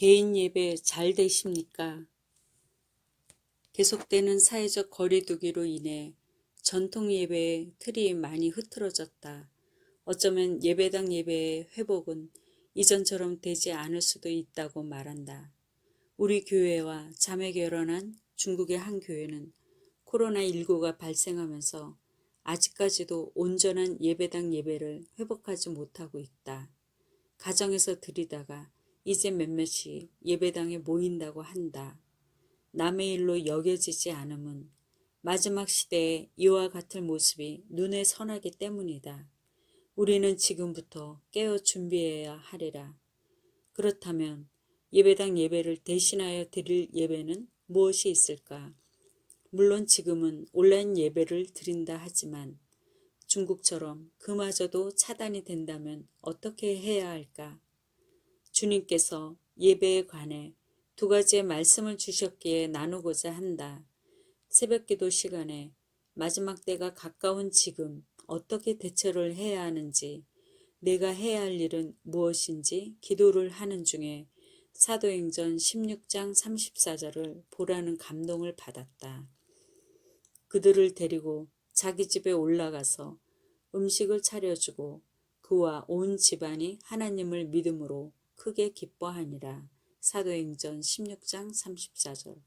개인 예배 잘 되십니까? 계속되는 사회적 거리두기로 인해 전통 예배의 틀이 많이 흐트러졌다. 어쩌면 예배당 예배의 회복은 이전처럼 되지 않을 수도 있다고 말한다. 우리 교회와 자매 결혼한 중국의 한 교회는 코로나19가 발생하면서 아직까지도 온전한 예배당 예배를 회복하지 못하고 있다. 가정에서 드리다가 이제 몇몇이 예배당에 모인다고 한다. 남의 일로 여겨지지 않음은 마지막 시대에 이와 같을 모습이 눈에 선하기 때문이다. 우리는 지금부터 깨어 준비해야 하리라. 그렇다면 예배당 예배를 대신하여 드릴 예배는 무엇이 있을까? 물론 지금은 온라인 예배를 드린다 하지만 중국처럼 그마저도 차단이 된다면 어떻게 해야 할까? 주님께서 예배에 관해 두 가지의 말씀을 주셨기에 나누고자 한다. 새벽기도 시간에 마지막 때가 가까운 지금 어떻게 대처를 해야 하는지, 내가 해야 할 일은 무엇인지 기도를 하는 중에 사도행전 16장 34절을 보라는 감동을 받았다. 그들을 데리고 자기 집에 올라가서 음식을 차려주고 그와 온 집안이 하나님을 믿음으로 크게 기뻐하니라. 사도행전 16장 34절.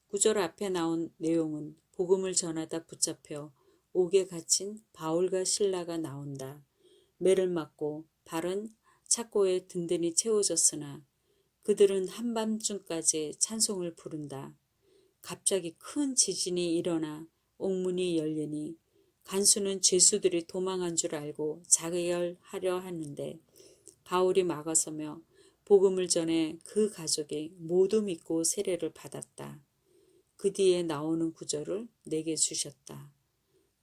구절 앞에 나온 내용은 복음을 전하다 붙잡혀 옥에 갇힌 바울과 실라가 나온다. 매를 맞고 발은 착고에 든든히 채워졌으나 그들은 한밤중까지 찬송을 부른다. 갑자기 큰 지진이 일어나 옥문이 열리니 간수는 죄수들이 도망한 줄 알고 자결하려 하는데 바울이 막아서며 복음을 전해 그 가족이 모두 믿고 세례를 받았다. 그 뒤에 나오는 구절을 내게 주셨다.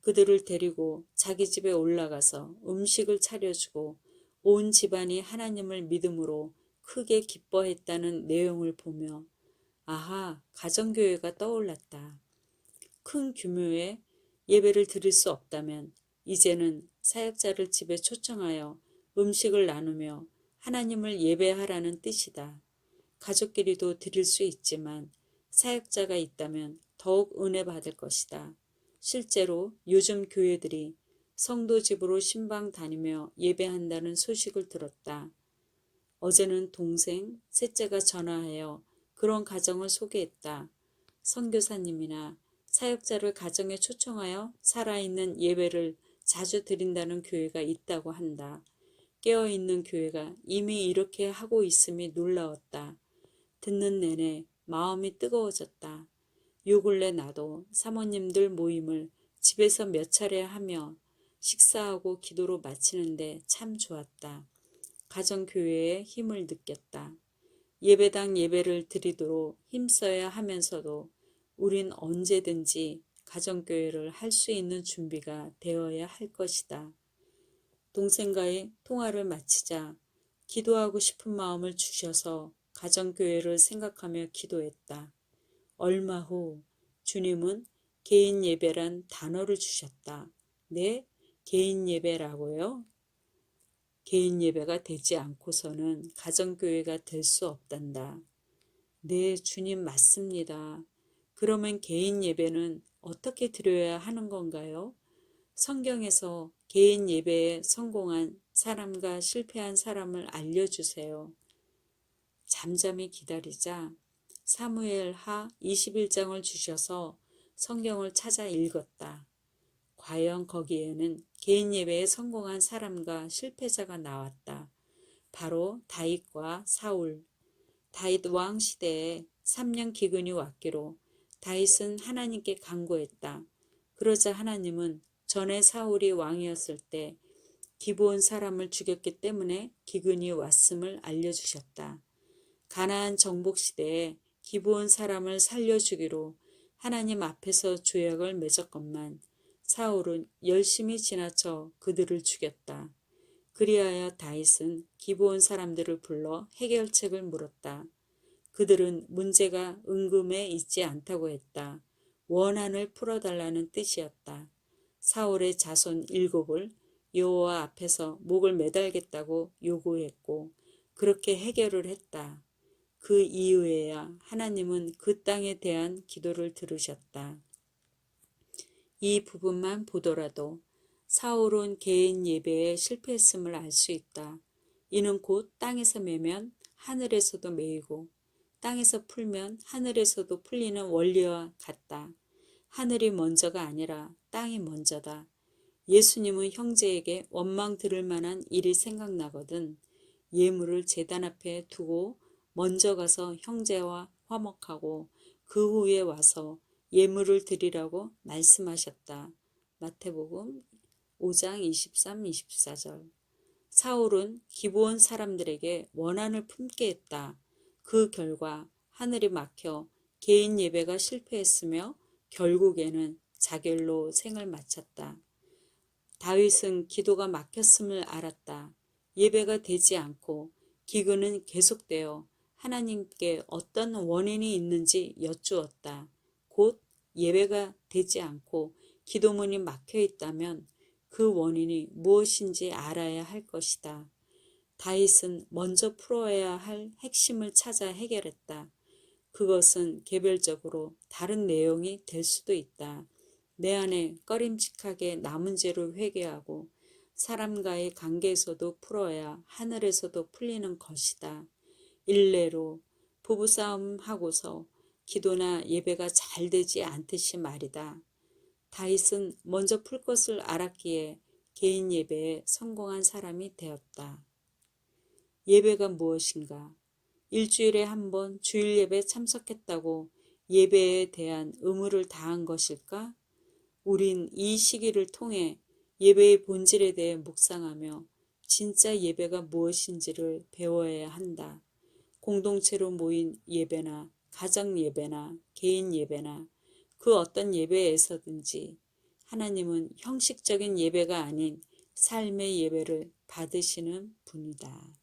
그들을 데리고 자기 집에 올라가서 음식을 차려주고 온 집안이 하나님을 믿음으로 크게 기뻐했다는 내용을 보며 아하, 가정교회가 떠올랐다. 큰 규모의 예배를 드릴 수 없다면 이제는 사역자를 집에 초청하여 음식을 나누며 하나님을 예배하라는 뜻이다. 가족끼리도 드릴 수 있지만 사역자가 있다면 더욱 은혜 받을 것이다. 실제로 요즘 교회들이 성도 집으로 신방 다니며 예배한다는 소식을 들었다. 어제는 동생, 셋째가 전화하여 그런 가정을 소개했다. 선교사님이나 사역자를 가정에 초청하여 살아있는 예배를 자주 드린다는 교회가 있다고 한다. 깨어있는 교회가 이미 이렇게 하고 있음이 놀라웠다. 듣는 내내 마음이 뜨거워졌다. 요 근래 나도 사모님들 모임을 집에서 몇 차례 하며 식사하고 기도로 마치는데 참 좋았다. 가정교회의 힘을 느꼈다. 예배당 예배를 드리도록 힘써야 하면서도 우린 언제든지 가정교회를 할 수 있는 준비가 되어야 할 것이다. 동생과의 통화를 마치자 기도하고 싶은 마음을 주셔서 가정교회를 생각하며 기도했다. 얼마 후 주님은 개인 예배란 단어를 주셨다. 네? 개인 예배라고요? 개인 예배가 되지 않고서는 가정교회가 될 수 없단다. 네, 주님 맞습니다. 그러면 개인 예배는 어떻게 드려야 하는 건가요? 성경에서 개인 예배에 성공한 사람과 실패한 사람을 알려주세요. 잠잠히 기다리자 사무엘하 21장을 주셔서 성경을 찾아 읽었다. 과연 거기에는 개인 예배에 성공한 사람과 실패자가 나왔다. 바로 다윗과 사울. 다윗 왕 시대에 3년 기근이 왔기로 다윗은 하나님께 간구했다. 그러자 하나님은 전에 사울이 왕이었을 때 기브온 사람을 죽였기 때문에 기근이 왔음을 알려주셨다. 가나안 정복 시대에 기브온 사람을 살려주기로 하나님 앞에서 조약을 맺었건만 사울은 열심히 지나쳐 그들을 죽였다. 그리하여 다윗은 기브온 사람들을 불러 해결책을 물었다. 그들은 문제가 은금에 있지 않다고 했다. 원한을 풀어달라는 뜻이었다. 사울의 자손 7을 여호와 앞에서 목을 매달겠다고 요구했고 그렇게 해결을 했다. 그 이후에야 하나님은 그 땅에 대한 기도를 들으셨다. 이 부분만 보더라도 사울은 개인 예배에 실패했음을 알 수 있다. 이는 곧 땅에서 매면 하늘에서도 매이고 땅에서 풀면 하늘에서도 풀리는 원리와 같다. 하늘이 먼저가 아니라 땅이 먼저다. 예수님은 형제에게 원망 들을 만한 일이 생각나거든 예물을 제단 앞에 두고 먼저 가서 형제와 화목하고 그 후에 와서 예물을 드리라고 말씀하셨다. 마태복음 5장 23, 24절. 사울은 기브온 사람들에게 원한을 품게 했다. 그 결과 하늘이 막혀 개인 예배가 실패했으며 결국에는 자결로 생을 마쳤다. 다윗은 기도가 막혔음을 알았다. 예배가 되지 않고 기근은 계속되어 하나님께 어떤 원인이 있는지 여쭈었다. 곧 예배가 되지 않고 기도문이 막혀 있다면 그 원인이 무엇인지 알아야 할 것이다. 다윗은 먼저 풀어야 할 핵심을 찾아 해결했다. 그것은 개별적으로 다른 내용이 될 수도 있다. 내 안에 꺼림칙하게 남은 죄를 회개하고 사람과의 관계에서도 풀어야 하늘에서도 풀리는 것이다. 일례로 부부싸움 하고서 기도나 예배가 잘 되지 않듯이 말이다. 다윗은 먼저 풀 것을 알았기에 개인 예배에 성공한 사람이 되었다. 예배가 무엇인가? 일주일에 한 번 주일 예배 참석했다고 예배에 대한 의무를 다한 것일까? 우린 이 시기를 통해 예배의 본질에 대해 묵상하며 진짜 예배가 무엇인지를 배워야 한다. 공동체로 모인 예배나 가정 예배나 개인 예배나 그 어떤 예배에서든지 하나님은 형식적인 예배가 아닌 삶의 예배를 받으시는 분이다.